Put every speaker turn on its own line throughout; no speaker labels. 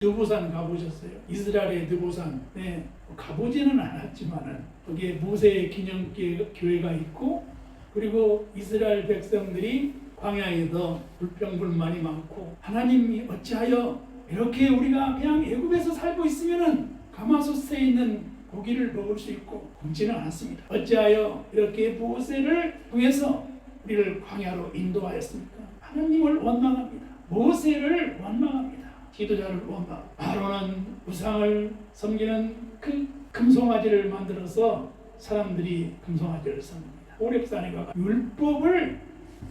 느보산 가보셨어요? 이스라엘의 느보산에 가보지는 않았지만은 거기에 모세 기념교회가 있고, 그리고 이스라엘 백성들이 광야에서 불평불만이 많고, 하나님이 어찌하여 이렇게 우리가 그냥 애굽에서 살고 있으면은 가마솥에 있는 고기를 먹을 수 있고 굶지는 않았습니다. 어찌하여 이렇게 모세를 통해서 우리를 광야로 인도하였습니까? 하나님을 원망합니다. 모세를 원망합니다. 지도자를 원망. 아론은 우상을 섬기는 그 금송아지를 만들어서 사람들이 금송아지를 섬깁니다. 호렙산에 가서 율법을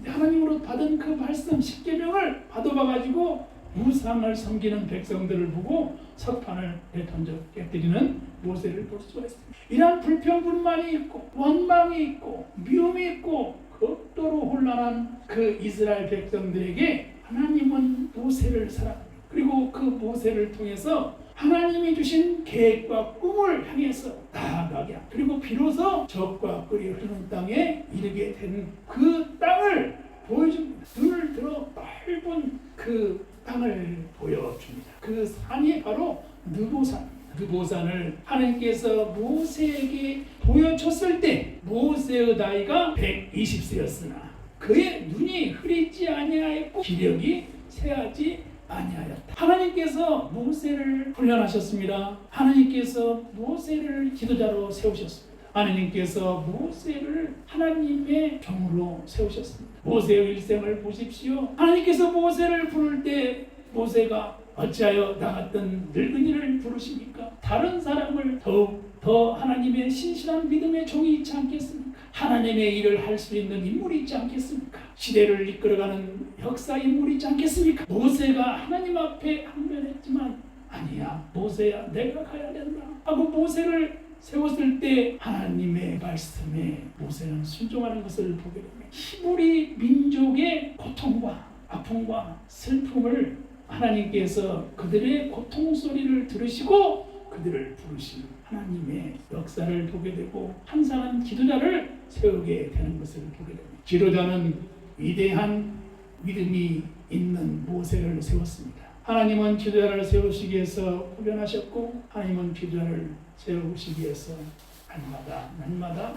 하나님으로 받은 그 말씀 10계명을 받아봐가지고 우상을 섬기는 백성들을 보고 석판을 내던져 깨뜨리는 모세를 볼 수가 있습니다. 이러한 불평불만이 있고 원망이 있고 미움이 있고 극도로 혼란한 그 이스라엘 백성들에게 하나님은 모세를 사랑합니다. 그리고 그 모세를 통해서 하나님이 주신 계획과 꿈을 향해서 나아가게, 그리고 비로소 적과 꿀이 흐르는 땅에 이르게 된 그 땅을 보여줍니다. 눈을 들어 넓은 그 땅을 보여줍니다. 그 산이 바로 느보산. 느보산을 하나님께서 모세에게 보여줬을 때 모세의 나이가 120세였으나 그의 눈이 흐리지 아니하였고 기력이 쇠하지 아니하였다. 하나님께서 모세를 훈련하셨습니다. 하나님께서 모세를 지도자로 세우셨습니다. 하나님께서 모세를 하나님의 종으로 세우셨습니다. 모세의 일생을 보십시오. 하나님께서 모세를 부를 때 모세가 어찌하여 나 같은 늙은이를 부르십니까? 다른 사람을 더욱 더 하나님의 신실한 믿음의 종이 있지 않겠습니까? 하나님의 일을 할 수 있는 인물이 있지 않겠습니까? 시대를 이끌어가는 역사 인물이 있지 않겠습니까? 모세가 하나님 앞에 항변했지만 아니야 모세야 내가 가야 된다 하고 모세를 세웠을 때 하나님의 말씀에 모세는 순종하는 것을 보게 됩니다. 히브리 민족의 고통과 아픔과 슬픔을 하나님께서 그들의 고통 소리를 들으시고 그들을 부르시는 하나님의 역사를 보게 되고 한 사람 지도자를 세우게 되는 것을 보게 됩니다. 지도자는 위대한 믿음이 있는 모세를 세웠습니다. 하나님은 지도자를 세우시기 위해서 훈련하셨고 하나님은 지도자를 세우시기 위해서 날마다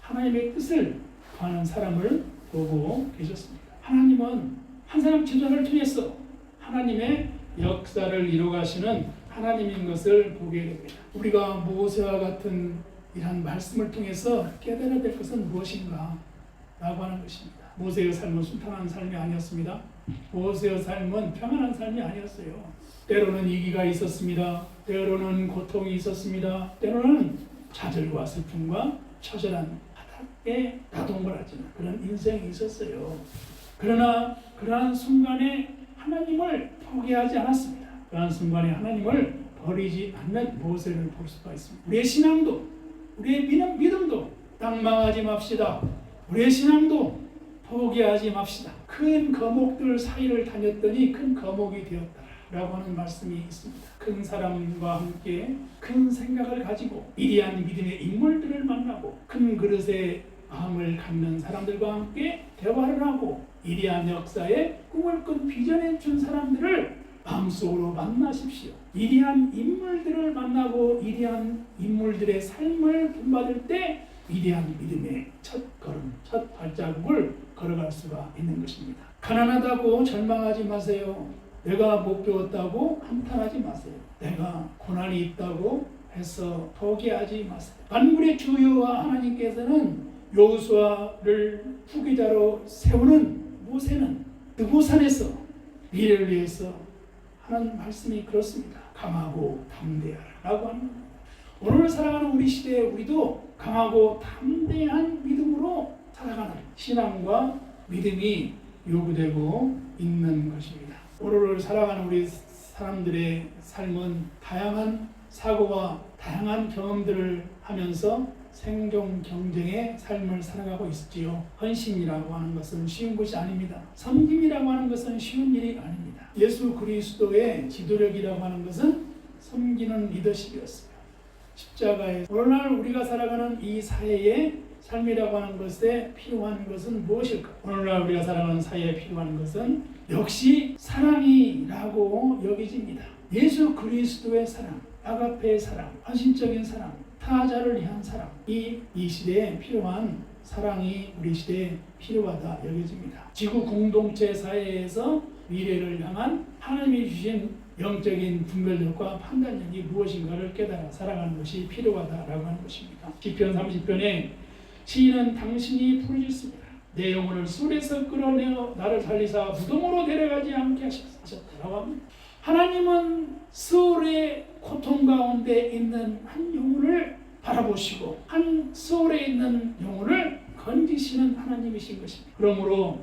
하나님의 뜻을 구하는 사람을 보고 계셨습니다. 하나님은 한 사람 지도자를 통해서 하나님의 역사를 이루어가시는 하나님인 것을 보게 됩니다. 우리가 모세와 같은 이런 말씀을 통해서 깨달아야 될 것은 무엇인가 라고 하는 것입니다. 모세의 삶은 순탄한 삶이 아니었습니다. 모세의 삶은 평안한 삶이 아니었어요. 때로는 위기가 있었습니다. 때로는 고통이 있었습니다. 때로는 좌절과 슬픔과 처절한 바닥에 나동거라지는 그런 인생이 있었어요. 그러나 그러한 순간에 하나님을 포기하지 않았습니다. 그러한 순간에 하나님을 버리지 않는 모세를 볼 수가 있습니다. 우리의 신앙도, 우리의 믿음도 낭망하지 맙시다. 우리의 신앙도 포기하지 맙시다. 큰 거목들 사이를 다녔더니 큰 거목이 되었다라고 하는 말씀이 있습니다. 큰 사람과 함께 큰 생각을 가지고 위대한 믿음의 인물들을 만나고 큰 그릇에 마음을 갖는 사람들과 함께 대화를 하고 위대한 역사에 꿈을 꾼 비전해 준 사람들을 마음속으로 만나십시오. 위대한 인물들을 만나고 위대한 인물들의 삶을 본받을 때 위대한 믿음의 첫 걸음, 첫 발자국을 걸어갈 수가 있는 것입니다. 가난하다고 절망하지 마세요. 내가 못 배웠다고 한탄하지 마세요. 내가 고난이 있다고 해서 포기하지 마세요. 만물의 주여와 하나님께서는 여호수아를 후계자로 세우는 모세는 느보산에서 미래를 위해서 하는 말씀이 그렇습니다. 강하고 담대하라고 하는 겁니다. 오늘 살아가는 우리 시대에 우리도 강하고 담대한 믿음으로 살아가는 신앙과 믿음이 요구되고 있는 것입니다. 오늘을 살아가는 우리 사람들의 삶은 다양한 사고와 다양한 경험들을 하면서 생존 경쟁의 삶을 살아가고 있지요. 헌신이라고 하는 것은 쉬운 것이 아닙니다. 섬김이라고 하는 것은 쉬운 일이 아닙니다. 예수 그리스도의 지도력이라고 하는 것은 섬기는 리더십이었어요. 십자가에 오늘날 우리가 살아가는 이 사회의 삶이라고 하는 것에 필요한 것은 무엇일까? 오늘날 우리가 살아가는 사회에 필요한 것은 역시 사랑이라고 여겨집니다. 예수 그리스도의 사랑, 아가페의 사랑, 헌신적인 사랑, 타자를 위한 사랑, 이 시대에 필요한 사랑이 우리 시대에 필요하다 여겨집니다. 지구 공동체 사회에서 미래를 향한 하나님이 주신 영적인 분별력과 판단력이 무엇인가를 깨달아 살아가는 것이 필요하다라고 하는 것입니다. 시편 30편에 시인은 당신이 부르짖습니다. 내 영혼을 술에서 끌어내어 나를 살리사 무덤으로 데려가지 않게 하셨다라고 합니다. 하나님은 수월의 고통 가운데 있는 한 영혼을 바라보시고 한 수월에 있는 영혼을 건지시는 하나님이신 것입니다. 그러므로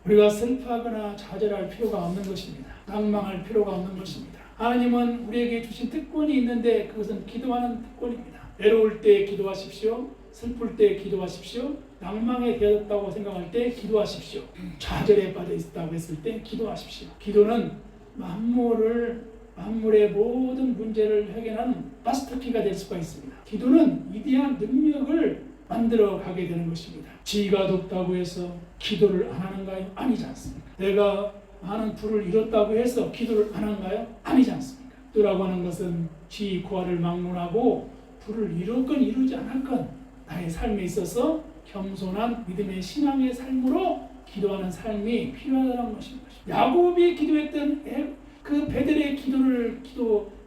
우리가 슬퍼하거나 좌절할 필요가 없는 것입니다. 낭망할 필요가 없는 것입니다. 하나님은 우리에게 주신 특권이 있는데 그것은 기도하는 특권입니다. 외로울 때 기도하십시오. 슬플 때 기도하십시오. 낭망에 되었다고 생각할 때 기도하십시오. 좌절에 빠져 있다고 했을 때 기도하십시오. 기도는 만물의 모든 문제를 해결하는 마스터키가 될 수가 있습니다. 기도는 위대한 능력을 만들어 가게 되는 것입니다. 지가 높다고 해서 기도를 안 하는가요? 아니지 않습니까? 내가 많은 부를 이뤘다고 해서 기도를 안 하는가요? 아니지 않습니까? 기도라고 하는 것은 지 고하를 막론하고 부를 이뤘건 이루지 않았건 나의 삶에 있어서 겸손한 믿음의 신앙의 삶으로 기도하는 삶이 필요하다는 것입니다. 야곱이 기도했던 그 베델의 기도를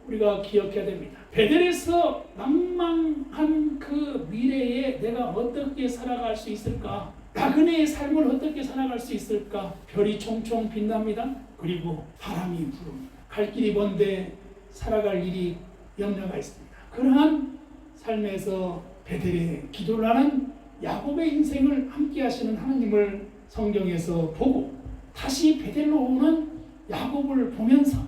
우리가 기억해야 됩니다. 베델에서 낭망한 그 미래에 내가 어떻게 살아갈 수 있을까? 나그네의 삶을 어떻게 살아갈 수 있을까? 별이 총총 빛납니다. 그리고 바람이 부릅니다. 갈 길이 먼데 살아갈 일이 염려가 있습니다. 그러한 삶에서 베델의 기도를 하는 야곱의 인생을 함께 하시는 하나님을 성경에서 보고 다시 베델로 오는 야곱을 보면서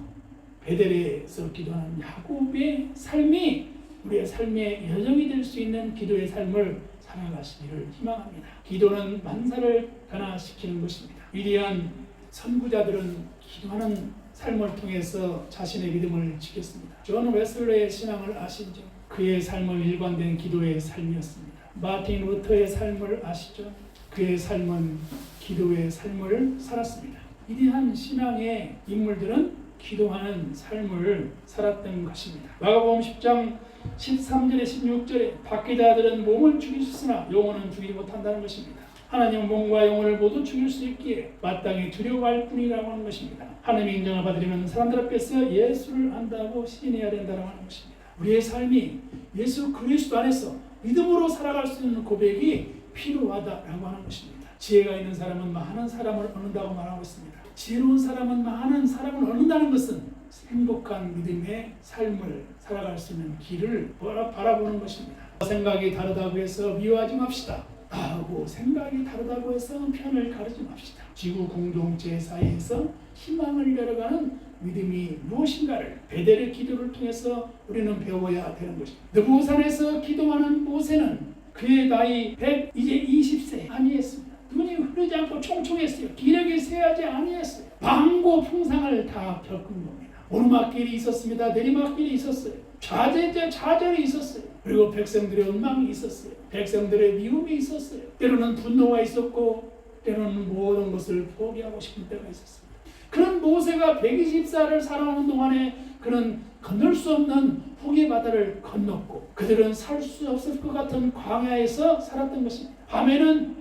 베델에서 기도하는 야곱의 삶이 우리의 삶의 여정이 될 수 있는 기도의 삶을 살아가시기를 희망합니다. 기도는 만사를 변화시키는 것입니다. 위대한 선구자들은 기도하는 삶을 통해서 자신의 믿음을 지켰습니다. 존 웨슬레의 신앙을 아시죠? 그의 삶은 일관된 기도의 삶이었습니다. 마틴 루터의 삶을 아시죠? 그의 삶은 기도의 삶을 살았습니다. 위대한 신앙의 인물들은 기도하는 삶을 살았던 것입니다. 마가복음 10장 13절에 16절에 박해자들은 몸을 죽일 수 있으나 영혼은 죽이지 못한다는 것입니다. 하나님은 몸과 영혼을 모두 죽일 수 있기에 마땅히 두려워할 뿐이라고 하는 것입니다. 하나님의 인정을 받으려면 사람들 앞에서 예수를 안다고 시인해야 된다고 하는 것입니다. 우리의 삶이 예수 그리스도 안에서 믿음으로 살아갈 수 있는 고백이 필요하다라고 하는 것입니다. 지혜가 있는 사람은 많은 사람을 얻는다고 말하고 있습니다. 지혜로운 사람은 많은 사람을 얻는다는 것은 행복한 믿음의 삶을 살아갈 수 있는 길을 바라보는 것입니다. 생각이 다르다고 해서 미워하지 맙시다. 나하고 생각이 다르다고 해서 편을 가르지 맙시다. 지구 공동체 사이에서 희망을 열어가는 믿음이 무엇인가를 베델의 기도를 통해서 우리는 배워야 되는 것입니다. 느보산에서 기도하는 모세는 그의 나이 100 이제 20세 아니었습니다. 눈이 흐르지 않고 총총했어요. 기력이 쇠하지 아니했어요. 망고 풍상을 다 겪은 겁니다. 오르막길이 있었습니다. 내리막길이 있었어요. 좌절이 있었어요. 그리고 백성들의 원망이 있었어요. 백성들의 미움이 있었어요. 때로는 분노가 있었고 때로는 모든 것을 포기하고 싶은 때가 있었습니다. 그런 모세가 120살을 살아오는 동안에 그는 건널 수 없는 포기의 바다를 건넜고 그들은 살 수 없을 것 같은 광야에서 살았던 것입니다. 밤에는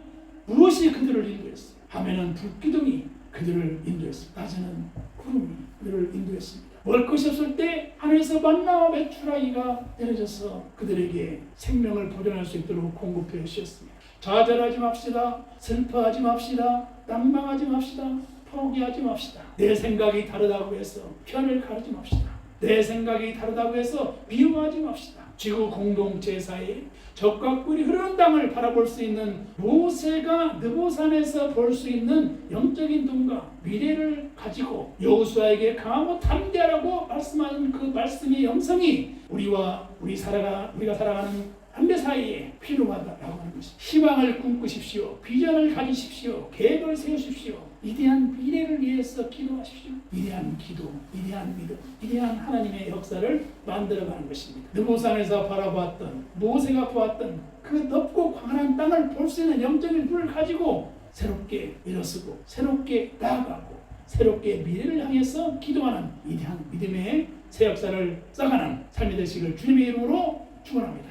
무엇이 그들을 인도했어요? 밤에는 불기둥이 그들을 인도했습니다. 낮에는 구름이 그들을 인도했습니다. 먹을 것이 없을 때 하늘에서 만나와 메추라기가 내려져서 그들에게 생명을 보존할 수 있도록 공급해 주셨습니다. 좌절하지 맙시다. 슬퍼하지 맙시다. 낭망하지 맙시다. 포기하지 맙시다. 내 생각이 다르다고 해서 편을 가르지 맙시다. 내 생각이 다르다고 해서 미워하지 맙시다. 지구 공동체 사이에 적과 꿀이 흐르는 땅을 바라볼 수 있는 모세가 느보산에서 볼 수 있는 영적인 눈과 미래를 가지고 여호수아에게 강하고 담대하라고 말씀하는 그 말씀의 영성이 우리가 살아가는 한대 사이에 필요하다라고 하는 것입니다. 희망을 꿈꾸십시오. 비전을 가지십시오. 계획을 세우십시오. 위대한 미래를 위해서 기도하십시오. 위대한 기도, 위대한 믿음, 위대한 하나님의 역사를 만들어가는 것입니다. 느보산에서 바라보았던 모세가 보았던 그 넓고 광활한 땅을 볼 수 있는 영적인 눈을 가지고 새롭게 일어서고 새롭게 나아가고 새롭게 미래를 향해서 기도하는 위대한 믿음의 새 역사를 써가는 삶이 되시길 주님의 이름으로 축원합니다.